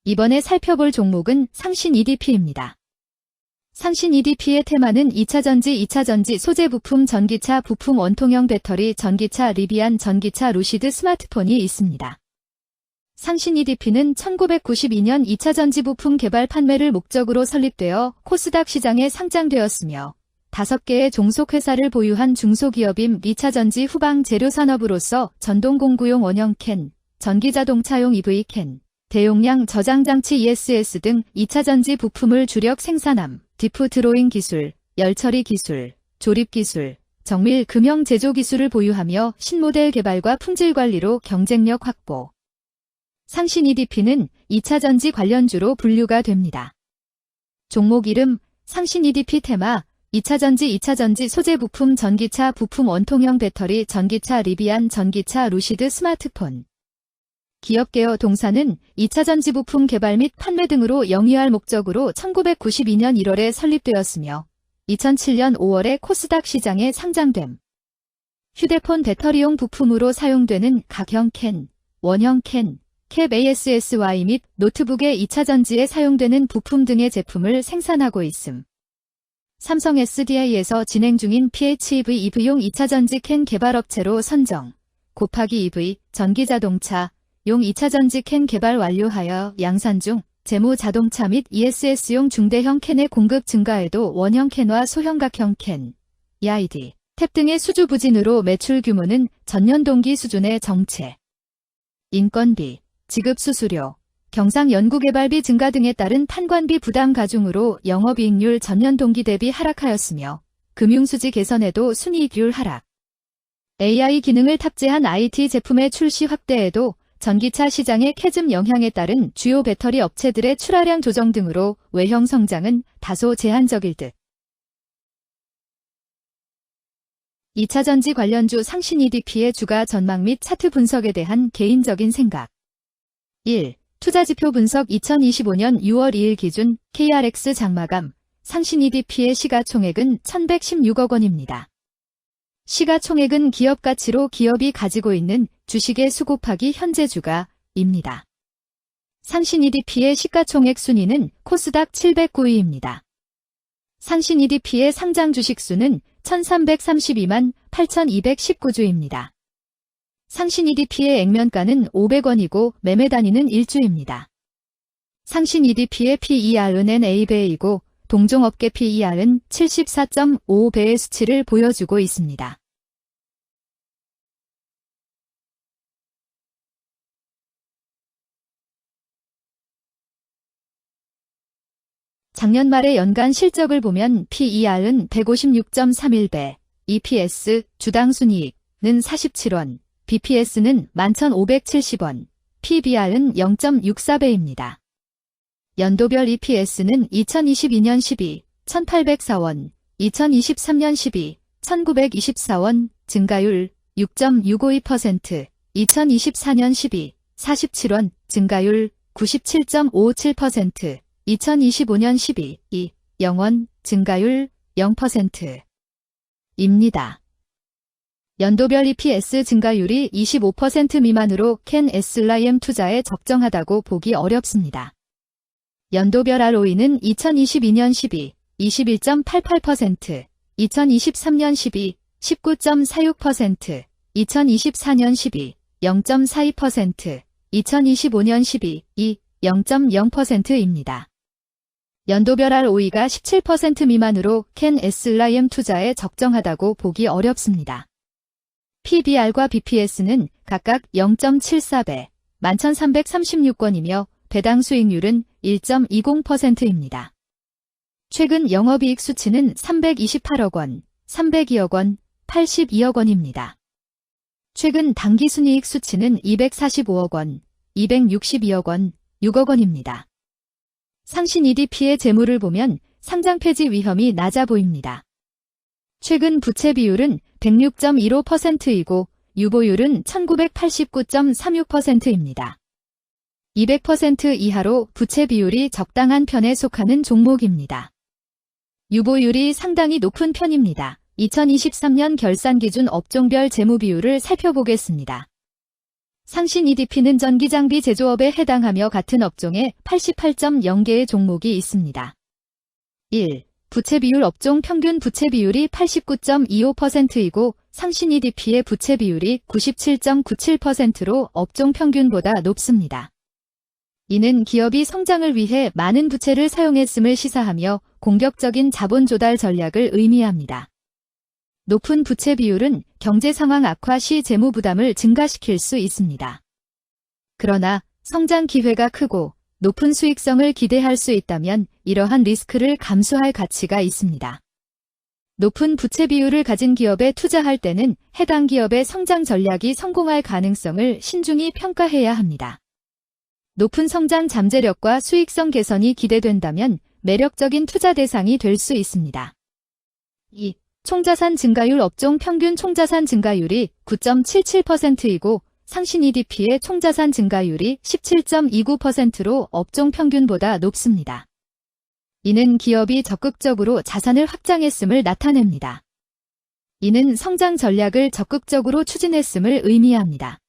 이번에 살펴볼 종목은 상신 EDP입니다. 상신 EDP의 테마는 2차전지 소재 부품, 전기차 부품, 원통형 배터리, 전기차 리비안, 전기차 루시드, 스마트폰이 있습니다. 상신 EDP는 1992년 2차전지 부품 개발 판매를 목적으로 설립되어 코스닥 시장에 상장되었으며 5개의 종속회사를 보유한 중소기업임 2차전지 후방 재료산업으로서 전동공구용 원형 캔, 전기자동차용 EV 캔, 대용량 저장장치 ESS 등 2차전지 부품을 주력 생산함, 디프 드로잉 기술, 열처리 기술, 조립 기술, 정밀 금형 제조 기술을 보유하며 신모델 개발과 품질 관리로 경쟁력 확보. 상신 EDP는 2차전지 관련주로 분류가 됩니다. 종목 이름 상신 EDP 테마 2차전지 소재 부품, 전기차 부품, 원통형 배터리, 전기차 리비안, 전기차 루시드, 스마트폰. 기업 개요 동사는 2차전지 부품 개발 및 판매 등으로 영위할 목적으로 1992년 1월에 설립되었으며 2007년 5월에 코스닥 시장에 상장됨. 휴대폰 배터리용 부품으로 사용되는 각형 캔, 원형 캔, 캡 ASSY 및 노트북의 2차전지에 사용되는 부품 등의 제품을 생산하고 있음. 삼성 SDI에서 진행 중인 PHEV EV용 2차전지 캔 개발업체로 선정, EV, 전기자동차, 용 2차전지 캔 개발 완료하여 양산 중 재무 자동차 및 ESS용 중대형 캔의 공급 증가에도 원형 캔과 소형 각형 캔, EID, 탭 등의 수주 부진으로 매출 규모는 전년 동기 수준의 정체. 인건비, 지급 수수료, 경상 연구개발비 증가 등에 따른 판관비 부담 가중으로 영업이익률 전년 동기 대비 하락하였으며 금융수지 개선에도 순이익률 하락. AI 기능을 탑재한 IT 제품의 출시 확대에도 전기차 시장의 캐즘 영향에 따른 주요 배터리 업체들의 출하량 조정 등으로 외형 성장은 다소 제한적일 듯. 2차전지 관련주 상신 EDP의 주가 전망 및 차트 분석에 대한 개인적인 생각. 1. 투자지표 분석 2025년 6월 2일 기준 KRX 장마감 상신 EDP의 시가총액은 1116억 원입니다. 시가총액은 기업가치로 기업이 가지고 있는 주식의 수 곱하기 현재 주가입니다. 상신 EDP의 시가총액 순위는 코스닥 709위입니다. 상신 EDP의 상장 주식 수는 1332만 8219주입니다. 상신 EDP의 액면가는 500원이고 매매 단위는 1주입니다. 상신 EDP의 PER은 NA배이고 동종업계 PER은 74.55배의 수치를 보여주고 있습니다. 작년 말의 연간 실적을 보면 PER은 156.31배, EPS, 주당 순이익은 47원, BPS는 11,570원, PBR은 0.64배입니다. 연도별 EPS는 2022년 12, 1,804원, 2023년 12, 1,924원, 증가율 6.652%, 2024년 12, 47원, 증가율 97.57%, 2025년 12, 0원, 증가율 0%입니다. 연도별 EPS 증가율이 25% 미만으로 캔 SLIM 투자에 적정하다고 보기 어렵습니다. 연도별 ROE는 2022년 12, 21.88%, 2023년 12, 19.46%, 2024년 12, 0.42%, 2025년 12, 0.0%입니다. 연도별 ROE가 17% 미만으로 캔 SLIM 투자에 적정하다고 보기 어렵습니다. PBR과 BPS는 각각 0.74배, 11,336건이며 배당 수익률은 1.20%입니다. 최근 영업이익 수치는 328억 원, 302억 원, 82억 원입니다. 최근 당기순이익 수치는 245억 원, 262억 원, 6억 원입니다. 상신 EDP의 재물을 보면 상장 폐지 위험이 낮아 보입니다. 최근 부채 비율은 106.15%이고 유보율은 1989.36%입니다. 200% 이하로 부채 비율이 적당한 편에 속하는 종목입니다. 유보율이 상당히 높은 편입니다. 2023년 결산 기준 업종별 재무 비율을 살펴보겠습니다. 상신 EDP는 전기장비 제조업에 해당하며 같은 업종에 88.0개의 종목이 있습니다. 1. 부채 비율 업종 평균 부채 비율이 89.25%이고 상신 EDP의 부채 비율이 97.97%로 업종 평균보다 높습니다. 이는 기업이 성장을 위해 많은 부채를 사용했음을 시사하며 공격적인 자본 조달 전략을 의미합니다. 높은 부채 비율은 경제 상황 악화 시 재무 부담을 증가시킬 수 있습니다. 그러나 성장 기회가 크고 높은 수익성을 기대할 수 있다면 이러한 리스크를 감수할 가치가 있습니다. 높은 부채 비율을 가진 기업에 투자할 때는 해당 기업의 성장 전략이 성공할 가능성을 신중히 평가해야 합니다. 높은 성장 잠재력과 수익성 개선이 기대된다면 매력적인 투자 대상이 될 수 있습니다. 2. 총자산 증가율 업종 평균 총자산 증가율이 9.77%이고 상신 EDP의 총자산 증가율이 17.29%로 업종 평균보다 높습니다. 이는 기업이 적극적으로 자산을 확장했음을 나타냅니다. 이는 성장 전략을 적극적으로 추진했음을 의미합니다.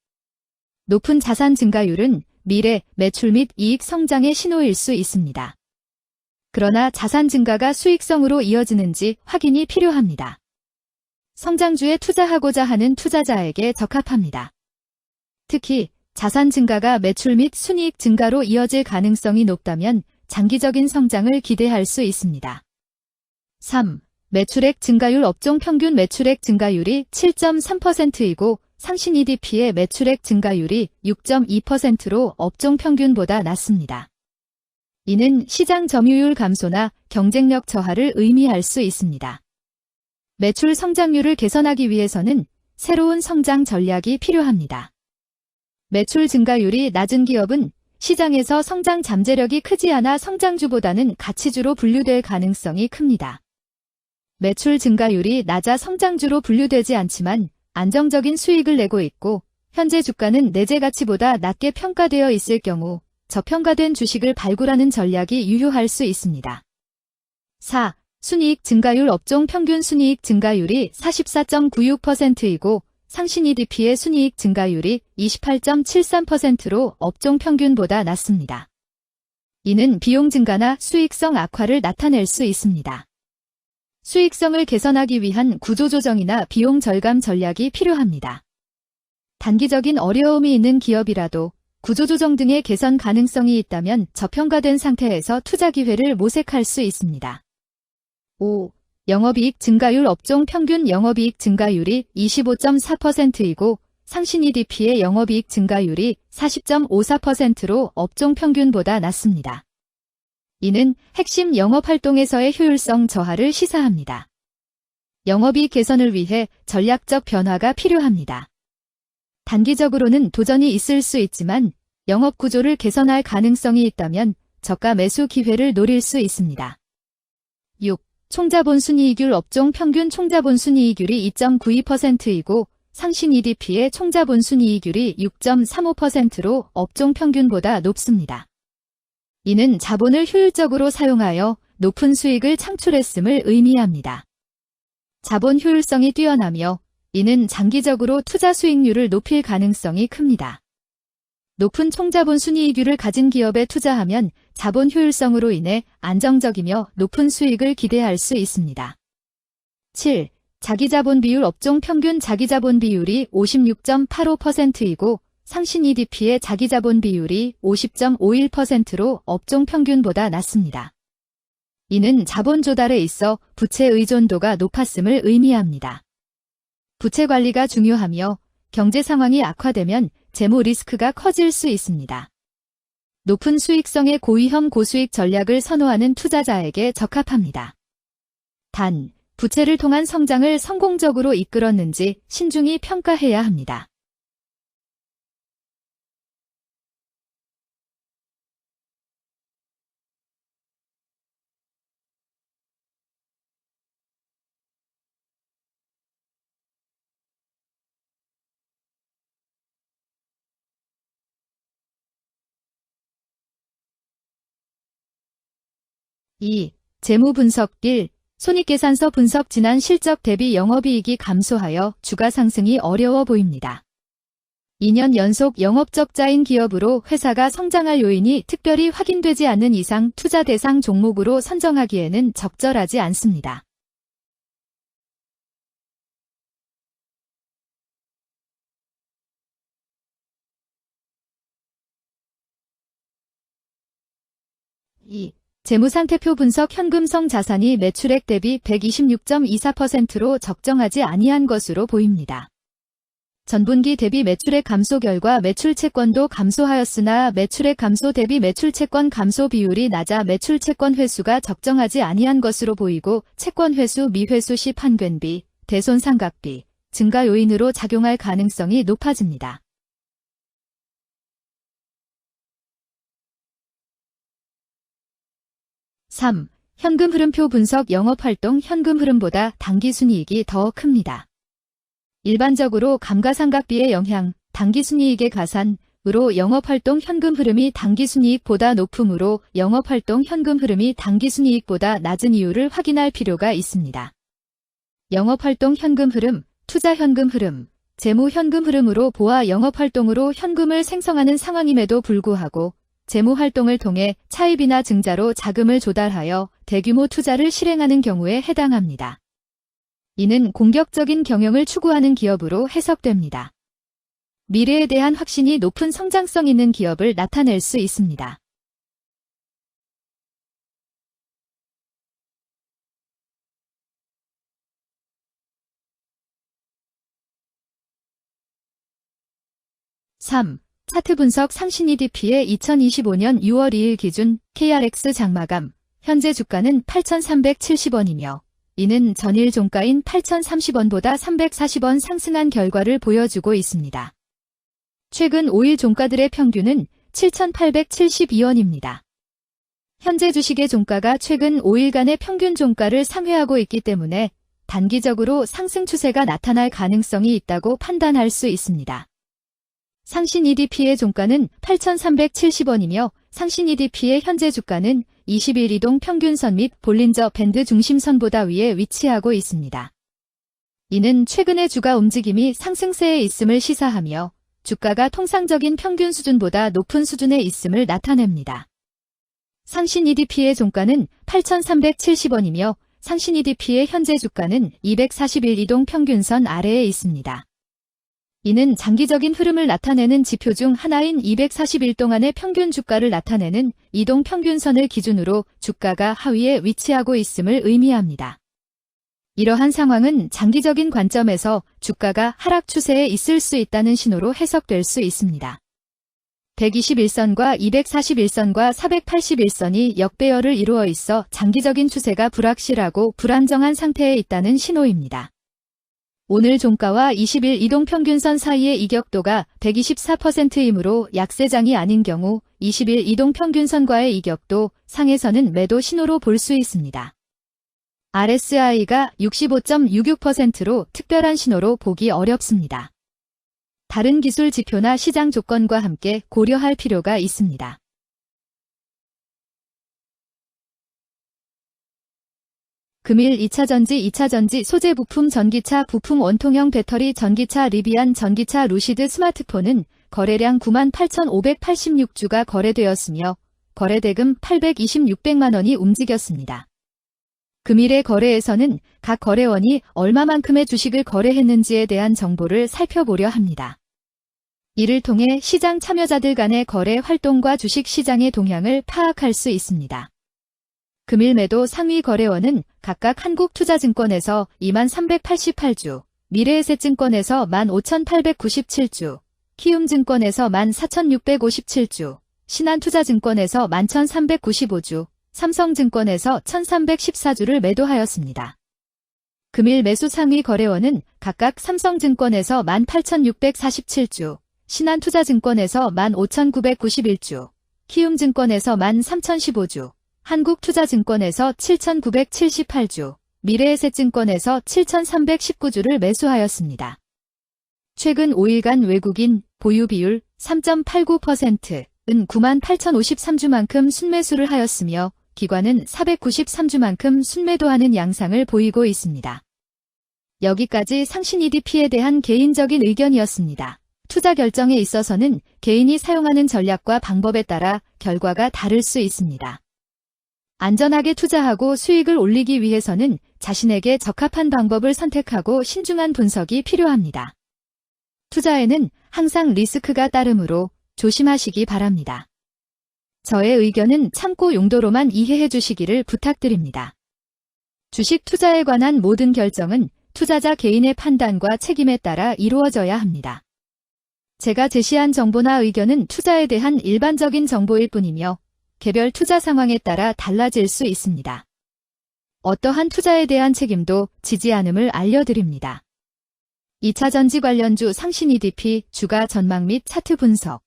높은 자산 증가율은 미래, 매출 및 이익 성장의 신호일 수 있습니다. 그러나 자산 증가가 수익성으로 이어지는지 확인이 필요합니다. 성장주에 투자하고자 하는 투자자에게 적합합니다. 특히 자산 증가가 매출 및 순이익 증가로 이어질 가능성이 높다면 장기적인 성장을 기대할 수 있습니다. 3. 매출액 증가율 업종 평균 매출액 증가율이 7.3%이고 상신 EDP의 매출액 증가율이 6.2%로 업종 평균보다 낮습니다. 이는 시장 점유율 감소나 경쟁력 저하를 의미할 수 있습니다. 매출 성장률을 개선하기 위해서는 새로운 성장 전략이 필요합니다. 매출 증가율이 낮은 기업은 시장에서 성장 잠재력이 크지 않아 성장주보다는 가치주로 분류될 가능성이 큽니다. 매출 증가율이 낮아 성장주로 분류되지 않지만 안정적인 수익을 내고 있고 현재 주가는 내재 가치보다 낮게 평가되어 있을 경우 저평가된 주식을 발굴하는 전략이 유효할 수 있습니다. 4. 순이익 증가율 업종 평균 순이익 증가율이 44.96%이고 상신 EDP의 순이익 증가율이 28.73%로 업종 평균보다 낮습니다. 이는 비용 증가나 수익성 악화를 나타낼 수 있습니다. 수익성을 개선하기 위한 구조조정이나 비용 절감 전략이 필요합니다. 단기적인 어려움이 있는 기업이라도 구조조정 등의 개선 가능성이 있다면 저평가된 상태에서 투자 기회를 모색할 수 있습니다. 5. 영업이익 증가율 업종 평균 영업이익 증가율이 25.4%이고 상신 EDP의 영업이익 증가율이 40.54%로 업종 평균보다 낮습니다. 이는 핵심 영업활동에서의 효율성 저하를 시사합니다. 영업이익 개선을 위해 전략적 변화가 필요합니다. 단기적으로는 도전이 있을 수 있지만 영업 구조를 개선할 가능성이 있다면 저가 매수 기회를 노릴 수 있습니다. 6. 총자본 순이익률 업종 평균 총자본 순이익률이 2.92%이고 상신 EDP의 총자본 순이익률이 6.35%로 업종 평균보다 높습니다. 이는 자본을 효율적으로 사용하여 높은 수익을 창출했음을 의미합니다. 자본 효율성이 뛰어나며 이는 장기적으로 투자 수익률을 높일 가능성이 큽니다. 높은 총자본 순이익률을 가진 기업에 투자하면 자본 효율성으로 인해 안정적이며 높은 수익을 기대할 수 있습니다. 7. 자기자본 비율 업종 평균 자기자본 비율이 56.85%이고 상신 EDP의 자기자본 비율이 50.51%로 업종 평균보다 낮습니다. 이는 자본 조달에 있어 부채 의존도가 높았음을 의미합니다. 부채 관리가 중요하며 경제 상황이 악화되면 재무 리스크가 커질 수 있습니다. 높은 수익성의 고위험 고수익 전략을 선호하는 투자자에게 적합합니다. 단, 부채를 통한 성장을 성공적으로 이끌었는지 신중히 평가해야 합니다. (2) 재무 분석 1. 손익계산서 분석 지난 실적 대비 영업이익이 감소하여 주가 상승이 어려워 보입니다. 2년 연속 영업적자인 기업으로 회사가 성장할 요인이 특별히 확인되지 않는 이상 투자 대상 종목으로 선정하기에는 적절하지 않습니다. 재무상태표 분석 현금성 자산이 매출액 대비 126.24%로 적정하지 아니한 것으로 보입니다. 전분기 대비 매출액 감소 결과 매출채권도 감소하였으나 매출액 감소 대비 매출채권 감소 비율이 낮아 매출채권 회수가 적정하지 아니한 것으로 보이고 채권 회수 미회수 시 판권비, 대손상각비 증가 요인으로 작용할 가능성이 높아집니다. 3. 현금 흐름표 분석 영업활동 현금 흐름보다 당기순이익이 더 큽니다. 일반적으로 감가상각비의 영향, 당기순이익의 가산으로 영업활동 현금 흐름이 당기순이익보다 높으므로 영업활동 현금 흐름이 당기순이익보다 낮은 이유를 확인할 필요가 있습니다. 영업활동 현금 흐름, 투자 현금 흐름, 재무 현금 흐름으로 보아 영업활동으로 현금을 생성하는 상황임에도 불구하고 재무활동을 통해 차입이나 증자로 자금을 조달하여 대규모 투자를 실행하는 경우에 해당합니다. 이는 공격적인 경영을 추구하는 기업으로 해석됩니다. 미래에 대한 확신이 높은 성장성 있는 기업을 나타낼 수 있습니다. (3) 차트 분석 상신 EDP의 2025년 6월 2일 기준 KRX 장마감, 현재 주가는 8,370원이며 이는 전일 종가인 8,030원보다 340원 상승한 결과를 보여주고 있습니다. 최근 5일 종가들의 평균은 7,872원입니다. 현재 주식의 종가가 최근 5일간의 평균 종가를 상회하고 있기 때문에 단기적으로 상승 추세가 나타날 가능성이 있다고 판단할 수 있습니다. 상신 EDP의 종가는 8,370원이며 상신 EDP의 현재 주가는 20일 이동 평균선 및 볼린저 밴드 중심선보다 위에 위치하고 있습니다. 이는 최근의 주가 움직임이 상승세에 있음을 시사하며 주가가 통상적인 평균 수준보다 높은 수준에 있음을 나타냅니다. 상신 EDP의 종가는 8,370원이며 상신 EDP의 현재 주가는 241 이동 평균선 아래에 있습니다. 이는 장기적인 흐름을 나타내는 지표 중 하나인 241 동안의 평균 주가를 나타내는 이동 평균선을 기준으로 주가가 하위에 위치하고 있음을 의미합니다. 이러한 상황은 장기적인 관점에서 주가가 하락 추세에 있을 수 있다는 신호로 해석될 수 있습니다. 121선과 241선과 481선이 역배열을 이루어 있어 장기적인 추세가 불확실하고 불안정한 상태에 있다는 신호입니다. 오늘 종가와 20일 이동평균선 사이의 이격도가 124%이므로 약세장이 아닌 경우 20일 이동평균선과의 이격도 상에서는 매도 신호로 볼 수 있습니다. RSI가 65.66%로 특별한 신호로 보기 어렵습니다. 다른 기술 지표나 시장 조건과 함께 고려할 필요가 있습니다. 금일 2차전지 소재 부품 전기차 부품 원통형 배터리 전기차 리비안 전기차 루시드 스마트폰은 거래량 98,586주가 거래되었으며 거래대금 826백만 원이 움직였습니다. 금일의 거래에서는 각 거래원이 얼마만큼의 주식을 거래했는지에 대한 정보를 살펴보려 합니다. 이를 통해 시장 참여자들 간의 거래 활동과 주식 시장의 동향을 파악할 수 있습니다. 금일 매도 상위 거래원은 각각 한국투자증권에서 2388주, 미래에셋증권에서 15,897주, 키움증권에서 14,657주, 신한투자증권에서 11,395주, 삼성증권에서 1,314주를 매도하였습니다. 금일 매수 상위 거래원은 각각 삼성증권에서 18,647주, 신한투자증권에서 15,991주, 키움증권에서 13,015주, 한국투자증권에서 7,978주, 미래에셋증권에서 7,319주를 매수하였습니다. 최근 5일간 외국인 보유 비율 3.89%은 98,053주만큼 순매수를 하였으며 기관은 493주만큼 순매도하는 양상을 보이고 있습니다. 여기까지 상신 EDP에 대한 개인적인 의견이었습니다. 투자 결정에 있어서는 개인이 사용하는 전략과 방법에 따라 결과가 다를 수 있습니다. 안전하게 투자하고 수익을 올리기 위해서는 자신에게 적합한 방법을 선택하고 신중한 분석이 필요합니다. 투자에는 항상 리스크가 따르므로 조심하시기 바랍니다. 저의 의견은 참고 용도로만 이해해 주시기를 부탁드립니다. 주식 투자에 관한 모든 결정은 투자자 개인의 판단과 책임에 따라 이루어져야 합니다. 제가 제시한 정보나 의견은 투자에 대한 일반적인 정보일 뿐이며 개별 투자 상황에 따라 달라질 수 있습니다. 어떠한 투자에 대한 책임도 지지 않음을 알려드립니다. 2차전지 관련주 상신 EDP 주가 전망 및 차트 분석